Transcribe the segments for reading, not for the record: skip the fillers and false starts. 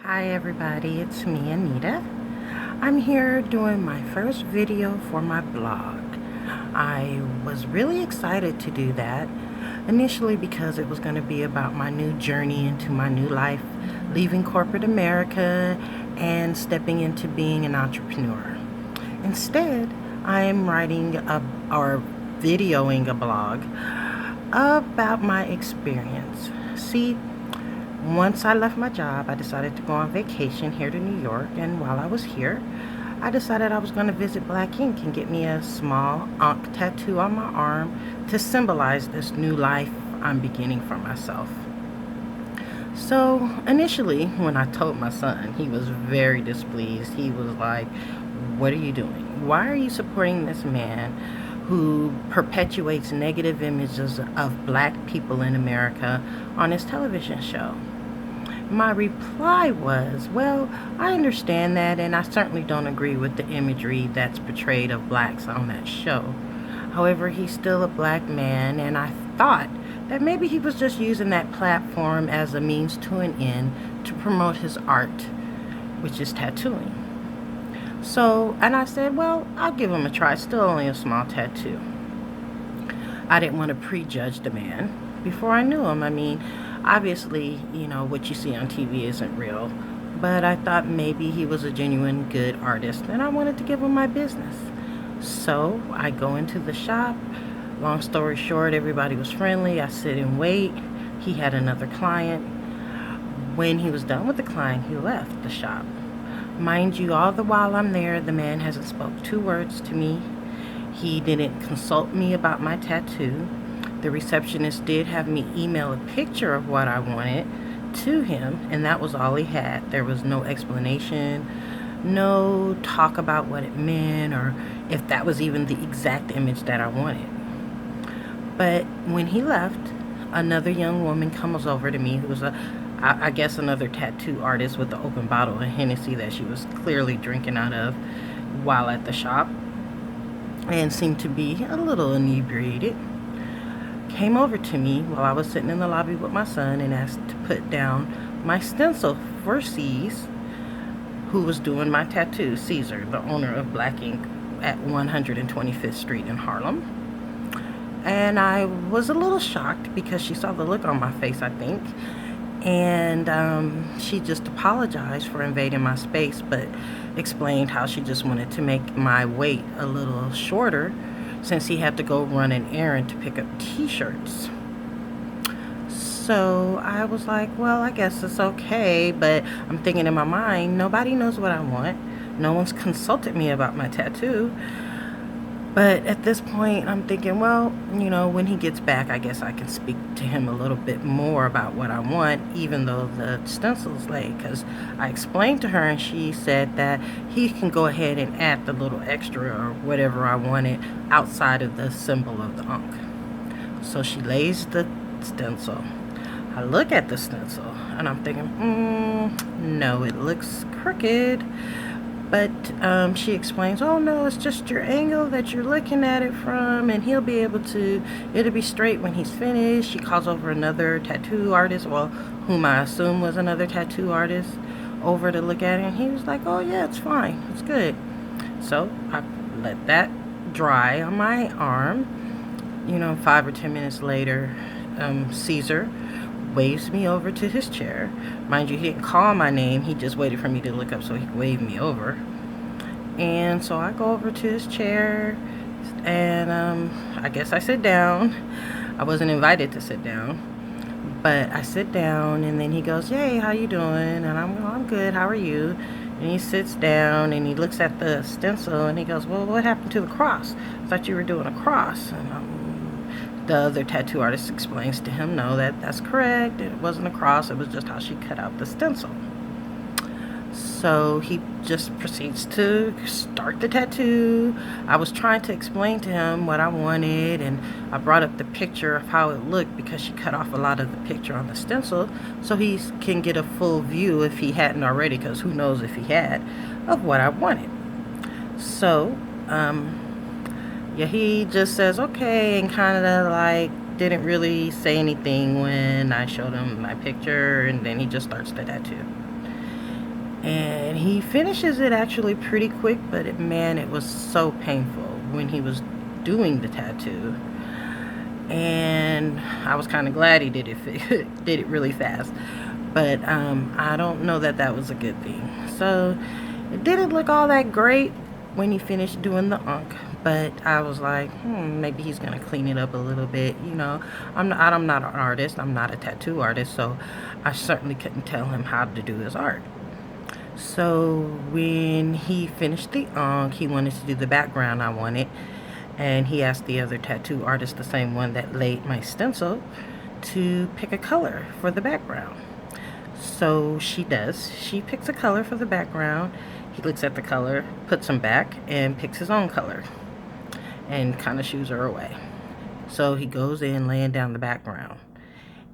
Hi everybody, it's me, Anita. I'm here doing my first video for my blog. I was really excited to do that, initially because it was going to be about my new journey into my new life, leaving corporate America and stepping into being an entrepreneur. Instead, I'm writing or videoing a blog about my experience. See, once I left my job, I decided to go on vacation here to New York, and while I was here, I decided I was going to visit Black Ink and get me a small Ankh tattoo on my arm to symbolize this new life I'm beginning for myself. So initially, when I told my son, he was very displeased. He was like, "What are you doing? Why are you supporting this man who perpetuates negative images of black people in America on his television show?" My reply was, well, I understand that, and I certainly don't agree with the imagery that's portrayed of blacks on that show. However, he's still a black man, and I thought that maybe he was just using that platform as a means to an end to promote his art, which is tattooing. So, and I said, well, I'll give him a try. It's still only a small tattoo. I didn't want to prejudge the man before I knew him. I mean, obviously, what you see on TV isn't real, but I thought maybe he was a genuine good artist, and I wanted to give him my business. So I go into the shop. Long story short, everybody was friendly. I sit and wait. He had another client. When he was done with the client, he left the shop. Mind you, all the while I'm there, the man hasn't spoke 2 words to me. He didn't consult me about my tattoo. The receptionist did have me email a picture of what I wanted to him, and that was all he had. There was no explanation, no talk about what it meant, or if that was even the exact image that I wanted. But when he left, another young woman comes over to me who was I guess another tattoo artist with the open bottle of Hennessy that she was clearly drinking out of while at the shop, and seemed to be a little inebriated. Came over to me while I was sitting in the lobby with my son and asked to put down my stencil for Ceasar, who was doing my tattoo, Ceasar, the owner of Black Ink at 125th Street in Harlem. And I was a little shocked because she saw the look on my face, I think. And she just apologized for invading my space, but explained how she just wanted to make my wait a little shorter since he had to go run an errand to pick up t-shirts. So I was like, well, I guess it's okay, but I'm thinking in my mind, nobody knows what I want. No one's consulted me about my tattoo. But at this point, I'm thinking, well, when he gets back, I guess I can speak to him a little bit more about what I want, even though the stencil's late. Because I explained to her, and she said that he can go ahead and add the little extra or whatever I wanted outside of the symbol of the Ankh. So she lays the stencil. I look at the stencil, and I'm thinking, no, it looks crooked. But she explains, oh no, it's just your angle that you're looking at it from, and it'll be straight when he's finished. She calls over another tattoo artist, well, whom I assume was another tattoo artist, over to look at it, and he was like, oh yeah, it's fine, it's good. So I let that dry on my arm. 5 or 10 minutes later, Ceasar waves me over to his chair. Mind you, he didn't call my name. He just waited for me to look up so he could wave me over. And so I go over to his chair, and I guess I sit down. I wasn't invited to sit down, but I sit down, and then he goes, "Yay, how you doing?" And I'm good. How are you? And he sits down, and he looks at the stencil, and he goes, "Well, what happened to the cross? I thought you were doing a cross." And the other tattoo artist explains to him, no, that's correct. It wasn't a cross. It was just how she cut out the stencil. So he just proceeds to start the tattoo. I was trying to explain to him what I wanted, and I brought up the picture of how it looked because she cut off a lot of the picture on the stencil so he can get a full view, if he hadn't already, because who knows if he had, of what I wanted. So yeah, he just says okay, and kind of like didn't really say anything when I showed him my picture, and then he just starts the tattoo. And he finishes it actually pretty quick, but man, it was so painful when he was doing the tattoo. And I was kind of glad he did it really fast. But I don't know that that was a good thing. So it didn't look all that great when he finished doing the unk. But I was like, maybe he's gonna clean it up a little bit. You know, I'm not an artist. I'm not a tattoo artist, so I certainly couldn't tell him how to do his art. So when he finished the unk, he wanted to do the background I wanted, and he asked the other tattoo artist, the same one that laid my stencil, to pick a color for the background. So she does. She picks a color for the background. He looks at the color, puts them back, and picks his own color, and kind of shoos her away. So he goes in laying down the background,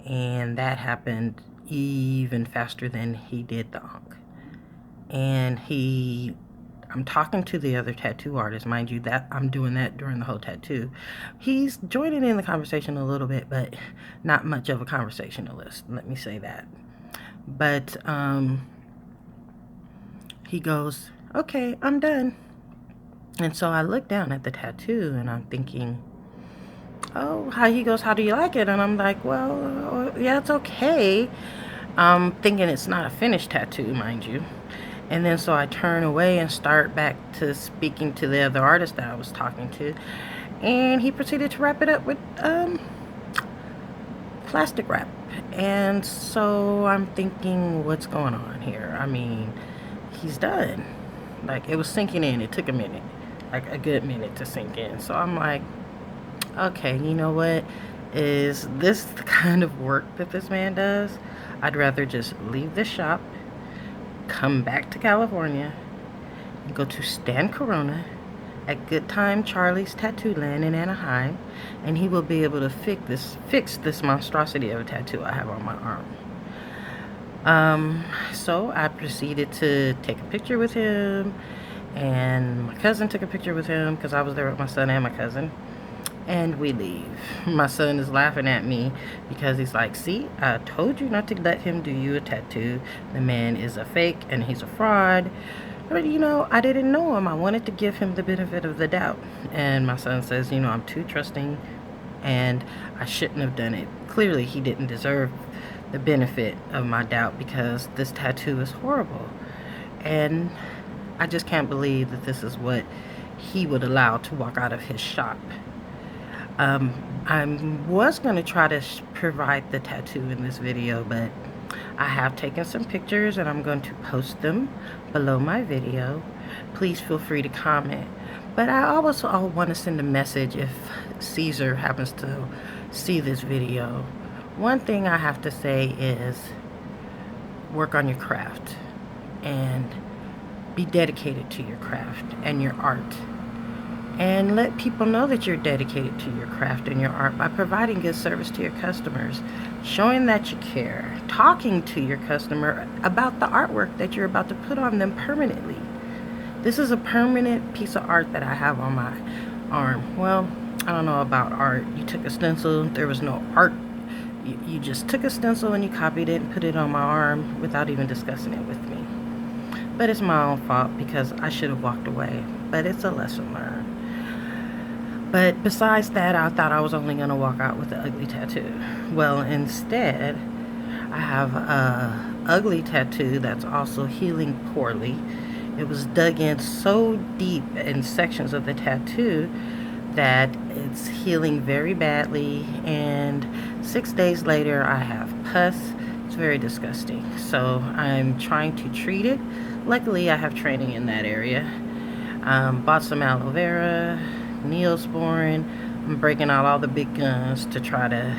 and that happened even faster than he did the unk. And I'm talking to the other tattoo artist, mind you, that I'm doing that during the whole tattoo. He's joining in the conversation a little bit, but not much of a conversationalist, let me say that. But he goes, okay, I'm done. And so I look down at the tattoo and I'm thinking, oh, he goes, how do you like it? And I'm like, well, yeah, it's okay. I'm thinking it's not a finished tattoo, mind you. And then so I turn away and start back to speaking to the other artist that I was talking to. And he proceeded to wrap it up with plastic wrap. And so I'm thinking, what's going on here? I mean, he's done. Like, it was sinking in. It took a minute, like a good minute to sink in. So I'm like, okay, you know what? Is this the kind of work that this man does? I'd rather just leave this shop, come back to California, and go to Stan Corona at Good Time Charlie's Tattoo Land in Anaheim, and he will be able to fix this monstrosity of a tattoo I have on my arm. So I proceeded to take a picture with him, and my cousin took a picture with him because I was there with my son and my cousin. And we leave. My son is laughing at me because he's like, see, I told you not to let him do you a tattoo. The man is a fake and he's a fraud. But, you know, I didn't know him. I wanted to give him the benefit of the doubt. And my son says, you know, I'm too trusting and I shouldn't have done it. Clearly, he didn't deserve the benefit of my doubt because this tattoo is horrible. And I just can't believe that this is what he would allow to walk out of his shop. I was going to try to provide the tattoo in this video, but I have taken some pictures and I'm going to post them below my video. Please feel free to comment. But I also want to send a message if Ceasar happens to see this video. One thing I have to say is work on your craft and be dedicated to your craft and your art. And let people know that you're dedicated to your craft and your art by providing good service to your customers, showing that you care, talking to your customer about the artwork that you're about to put on them permanently. This is a permanent piece of art that I have on my arm. Well, I don't know about art. You took a stencil, there was no art. You just took a stencil and you copied it and put it on my arm without even discussing it with me. But it's my own fault because I should have walked away. But it's a lesson learned. But besides that, I thought I was only going to walk out with an ugly tattoo. Well, instead, I have a ugly tattoo that's also healing poorly. It was dug in so deep in sections of the tattoo that it's healing very badly. And 6 days later, I have pus. It's very disgusting. So I'm trying to treat it. Luckily, I have training in that area. Bought some aloe vera, Neosporin. I'm breaking out all the big guns to try to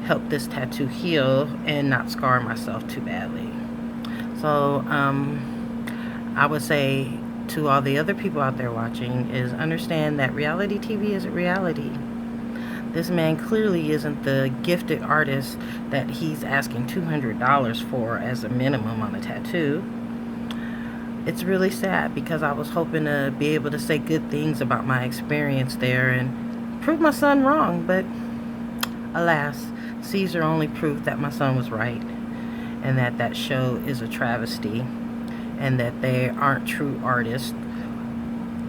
help this tattoo heal and not scar myself too badly. So I would say to all the other people out there watching is understand that reality TV isn't reality. This man clearly isn't the gifted artist that he's asking $200 for as a minimum on a tattoo. It's really sad because I was hoping to be able to say good things about my experience there and prove my son wrong, but alas, Ceasar only proved that my son was right and that that show is a travesty and that they aren't true artists,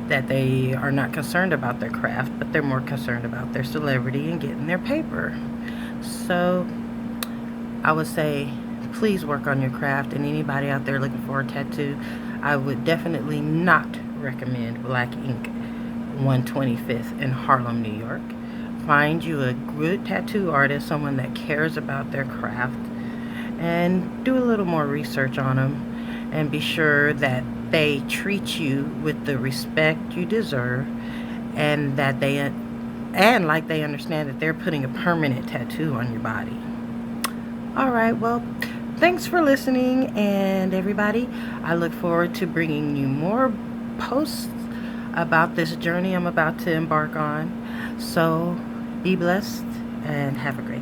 that they are not concerned about their craft, but they're more concerned about their celebrity and getting their paper. So I would say, please work on your craft. And anybody out there looking for a tattoo, I would definitely not recommend Black Ink 125th in Harlem, New York. Find you a good tattoo artist, someone that cares about their craft, and do a little more research on them, and be sure that they treat you with the respect you deserve, and that like they understand that they're putting a permanent tattoo on your body. Alright, well, thanks for listening, and everybody, I look forward to bringing you more posts about this journey I'm about to embark on. So be blessed and have a great day.